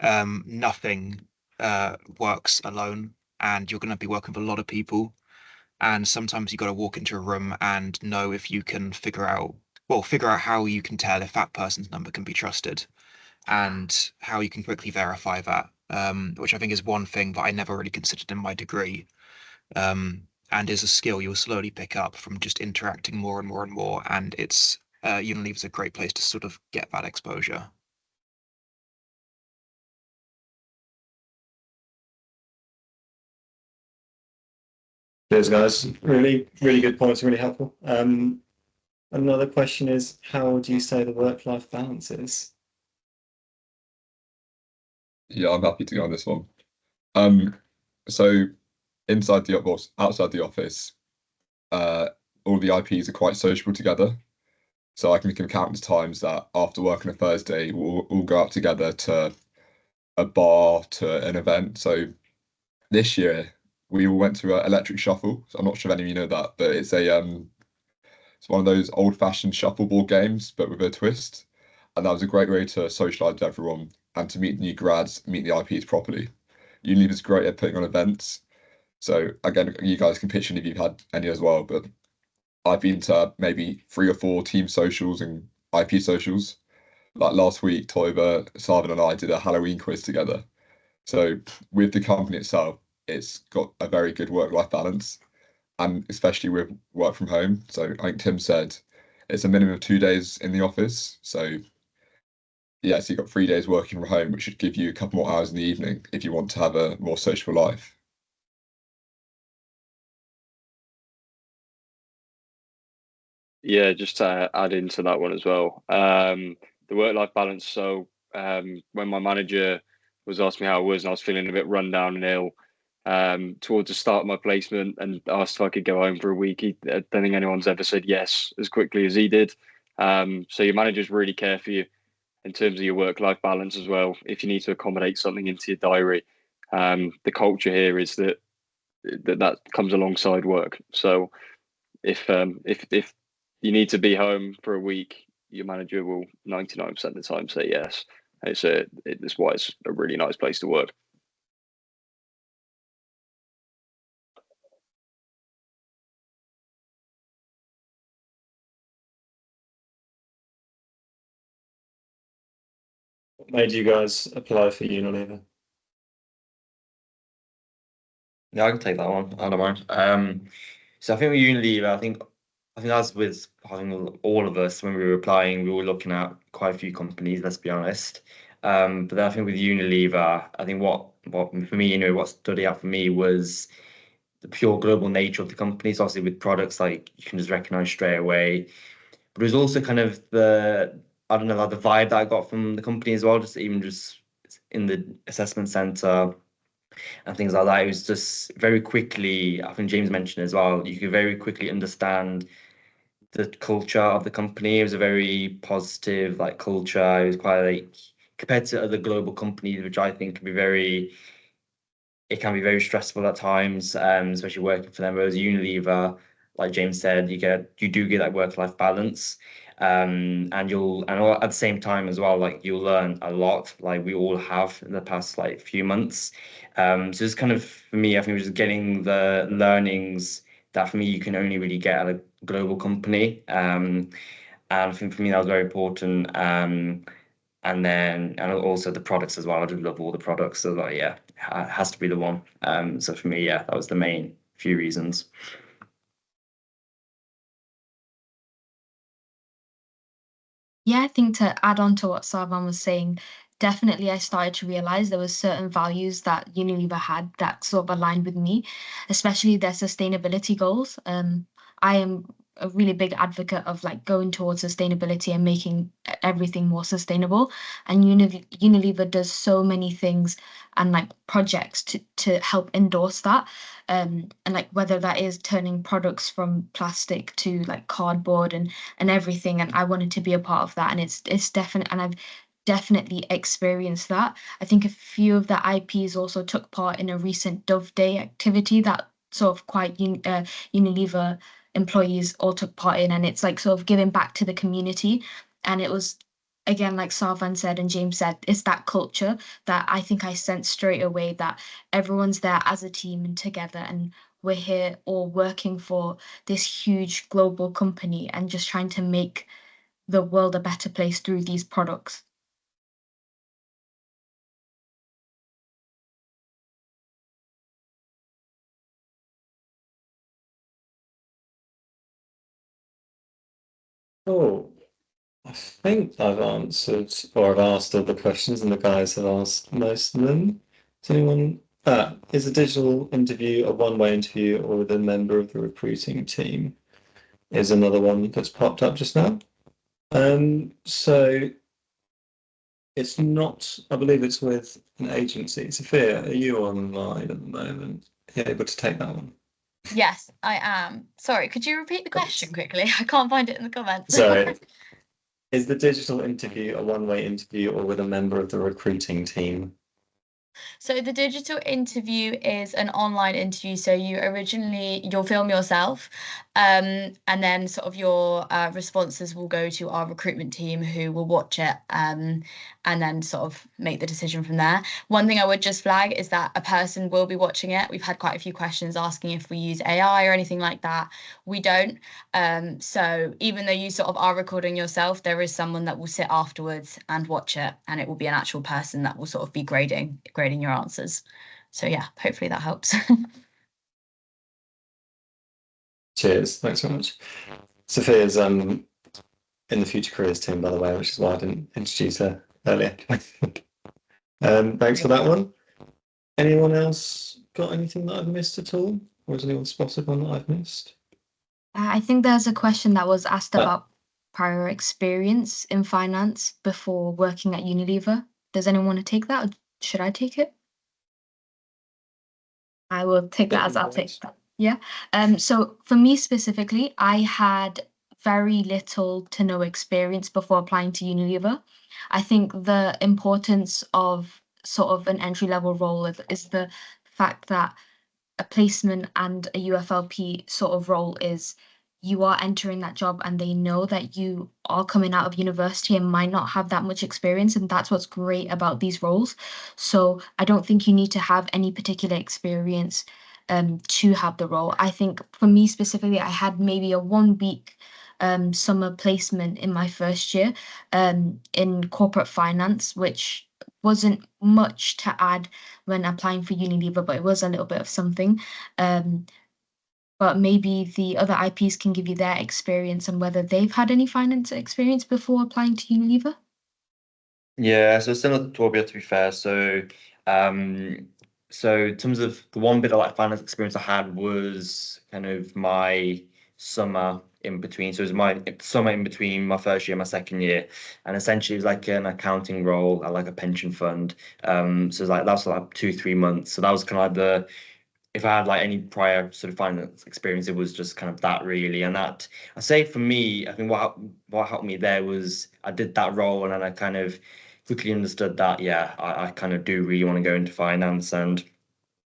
Nothing works alone, and you're going to be working with a lot of people. And sometimes you got to walk into a room and know if you can figure out how you can tell if that person's number can be trusted and how you can quickly verify that, which I think is one thing that I never really considered in my degree, and is a skill you'll slowly pick up from just interacting more and more and more. And it's Unilever's a great place to sort of get that exposure. Cheers, guys. Really, really good points. Really helpful. Another question is, how do you say the work-life balance is? Yeah, I'm happy to go on this one. So outside the office, all the IPs are quite sociable together. So I can give countless times that after work on a Thursday, we'll all go out together to a bar, to an event. So this year we all went to Electric Shuffle. So I'm not sure if any of you know that, but it's one of those old-fashioned shuffleboard games, but with a twist. And that was a great way to socialise with everyone and to meet new grads, meet the IPs properly. Unilever's great at putting on events. So again, you guys can pitch in if you've had any as well, but I've been to maybe 3 or 4 team socials and IP socials. Like last week, Toiber, Sarvin and I did a Halloween quiz together. So with the company itself, it's got a very good work-life balance, and especially with work from home. So I think Tim said it's a minimum of 2 days in the office. So yeah, so you've got 3 days working from home, which should give you a couple more hours in the evening if you want to have a more social life. Yeah, just to add into that one as well. The work-life balance. So when my manager was asking me how I was, and I was feeling a bit run down and ill, towards the start of my placement, and asked if I could go home for a week. I don't think anyone's ever said yes as quickly as he did. So your managers really care for you in terms of your work-life balance as well. If you need to accommodate something into your diary, the culture here is that comes alongside work. So if you need to be home for a week, your manager will 99% of the time say yes. It's why it's a really nice place to work. What made you guys apply for Unilever? Yeah, I can take that one. I don't mind. So I think with Unilever, I think as with having all of us when we were applying, we were looking at quite a few companies. Let's be honest. But then I think with Unilever, I think what for me, what stood out for me was the pure global nature of the companies. Obviously, with products like you can just recognize straight away. But it was also kind of I don't know, like the vibe that I got from the company as well. Just in the assessment center and things like that. It was just very quickly, I think James mentioned as well, you could very quickly understand the culture of the company. It was a very positive like culture. It was quite like compared to other global companies, which I think can be very it can be very stressful at times, especially working for them. Whereas Unilever, like James said, you do get that work-life balance. And at the same time as well, like you'll learn a lot, like we all have in the past like few months. So it's kind of for me, I think it was just getting the learnings that for me you can only really get at a global company. And I think for me that was very important. And also the products as well. I do love all the products. So like, yeah, it has to be the one. So for me, yeah, that was the main few reasons. Yeah, I think to add on to what Sarvan was saying, definitely I started to realize there was certain values that Unilever had that sort of aligned with me, especially their sustainability goals. I am a really big advocate of like going towards sustainability and making everything more sustainable. And Unilever does so many things and like projects to help endorse that. And like whether that is turning products from plastic to like cardboard and everything, and I wanted to be a part of that, and it's definite, and I've definitely experienced that. I think a few of the IPs also took part in a recent Dove Day activity that sort of Unilever employees all took part in, and it's like sort of giving back to the community. And it was again, like Sarvan said and James said, it's that culture that I think I sensed straight away, that everyone's there as a team and together, and we're here all working for this huge global company and just trying to make the world a better place through these products. Oh, I think I've answered or I've asked all the questions and the guys have asked most of them. Does anyone, is a digital interview a one-way interview or with a member of the recruiting team? Is another one that's popped up just now. So it's not, I believe it's with an agency. Sophia, are you online at the moment? Are you able to take that one? Yes, I am. Sorry, could you repeat the question quickly? I can't find it in the comments. Sorry. Is the digital interview a one-way interview or with a member of the recruiting team? So the digital interview is an online interview. So you'll film yourself, and then sort of your responses will go to our recruitment team who will watch it, and then sort of make the decision from there. One thing I would just flag is that a person will be watching it. We've had quite a few questions asking if we use AI or anything like that. We don't. So even though you sort of are recording yourself, there is someone that will sit afterwards and watch it, and it will be an actual person that will sort of be grading your answers. So yeah, hopefully that helps. Cheers. Thanks very much. Sophia's in the Future Careers team, by the way, which is why I didn't introduce her earlier. Thanks for that one. Anyone else got anything that I've missed at all? Or has anyone spotted one that I've missed? I think there's a question that was asked about prior experience in finance before working at Unilever. Does anyone want to take that, or should I take it? I will take that as I'll take that. Yeah. So for me specifically, I had very little to no experience before applying to Unilever. I think the importance of sort of an entry level role is the fact that a placement and a UFLP sort of role is you are entering that job and they know that you are coming out of university and might not have that much experience. And that's what's great about these roles. So I don't think you need to have any particular experience to have the role. I think for me specifically, I had maybe a 1 week summer placement in my first year in corporate finance, which wasn't much to add when applying for Unilever, but it was a little bit of something. But maybe the other IPs can give you their experience and whether they've had any finance experience before applying to Unilever. Yeah, so similar to Torbia, to be fair. So in terms of the one bit of like finance experience I had was kind of my summer in between. So it was my summer in between my first year and my second year, and essentially it was like an accounting role at like a pension fund. So it was like that was like 2-3 months. So that was kind of like the if I had like any prior sort of finance experience, it was just kind of that really. And that I say for me, I think what helped me there was I did that role and then I kind of quickly understood that yeah, I kind of do really want to go into finance and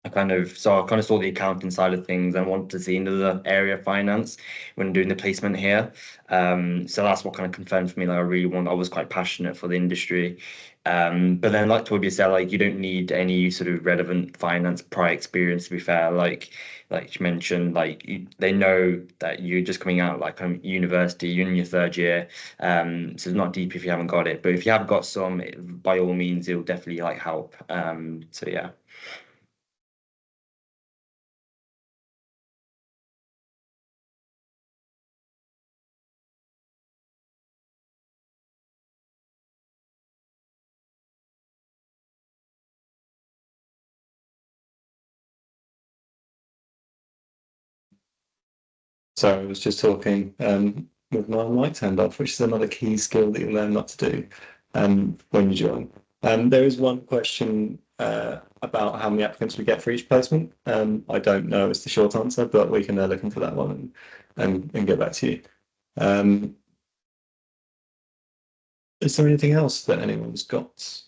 I kind of saw the accounting side of things and wanted to see into the area of finance when doing the placement here. So that's what kind of confirmed for me that I was quite passionate for the industry. But then like Toby said, like you don't need any sort of relevant finance prior experience to be fair. Like you mentioned, they know that you're just coming out like university, you're in your third year. So it's not deep if you haven't got it. But if you have got some, by all means, it'll definitely like help. So yeah. So I was just talking with my mic turned off, which is another key skill that you learn not to do when you join. There is one question about how many applicants we get for each placement. I don't know is the short answer, but we can look into that one and get back to you. Is there anything else that anyone's got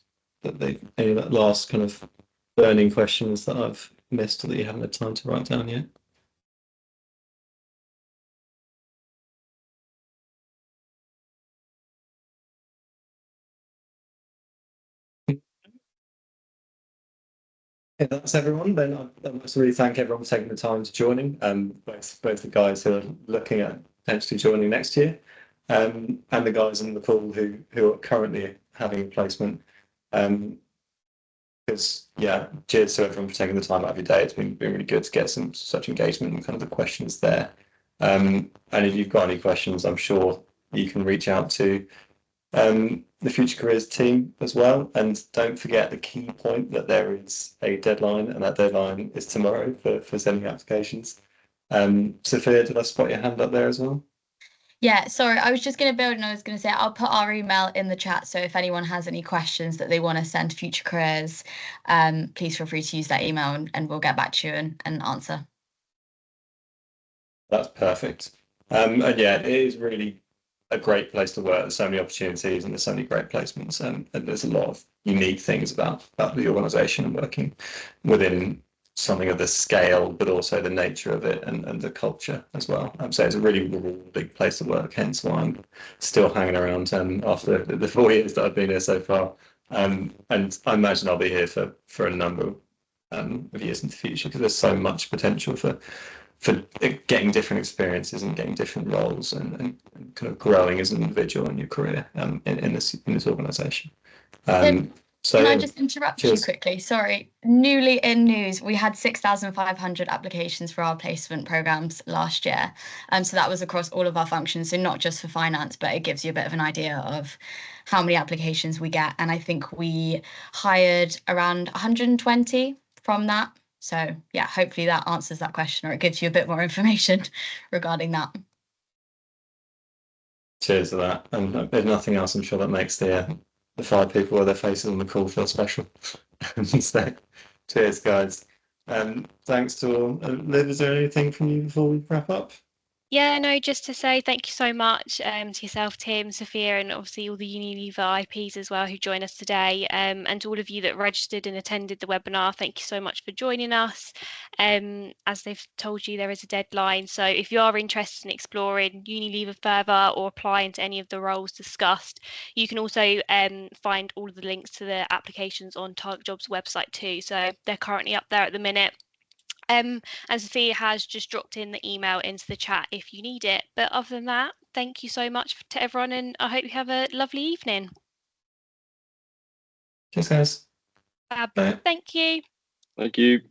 any of that last kind of burning questions that I've missed or that you haven't had time to write down yet? Yeah, that's everyone. Then I must really thank everyone for taking the time to joining. Both the guys who are looking at potentially joining next year, and the guys on the call who are currently having a placement. Because yeah, cheers to everyone for taking the time out of your day. It's been really good to get such engagement and kind of the questions there. And if you've got any questions, I'm sure you can reach out to the Future Careers team as well. And don't forget the key point that there is a deadline, and that deadline is tomorrow for sending applications. Sophia, did I spot your hand up there as well? Yeah, sorry, I was just going to build and I was going to say I'll put our email in the chat. So if anyone has any questions that they want to send to Future Careers, please feel free to use that email and we'll get back to you and answer. That's perfect. And yeah, it is really a great place to work. There's so many opportunities and there's so many great placements, and there's a lot of unique things about the organisation and working within something of the scale, but also the nature of it and the culture as well. So it's a really rewarding place to work, hence why I'm still hanging around after the 4 years that I've been here so far. And I imagine I'll be here for a number of years in the future because there's so much potential for getting different experiences and getting different roles and kind of growing as an individual in your career in this organisation. Can I just interrupt you quickly? Sorry. Newly in news, we had 6,500 applications for our placement programs last year. So that was across all of our functions, so not just for finance, but it gives you a bit of an idea of how many applications we get. And I think we hired around 120 from that. So yeah, hopefully that answers that question or it gives you a bit more information regarding that. Cheers to that. And if nothing else, I'm sure that makes the 5 people with their faces on the call feel special. So, cheers, guys. Thanks to all. Liv, is there anything from you before we wrap up? Yeah, no, just to say thank you so much to yourself, Tim, Sophia, and obviously all the Unilever IPs as well who joined us today, and to all of you that registered and attended the webinar. Thank you so much for joining us. As they've told you, there is a deadline, so if you are interested in exploring Unilever further or applying to any of the roles discussed, you can also find all of the links to the applications on Target Jobs website too. So they're currently up there at the minute. And Sophia has just dropped in the email into the chat if you need it. But other than that, thank you so much to everyone, and I hope you have a lovely evening. Cheers, guys. Thank you. Thank you.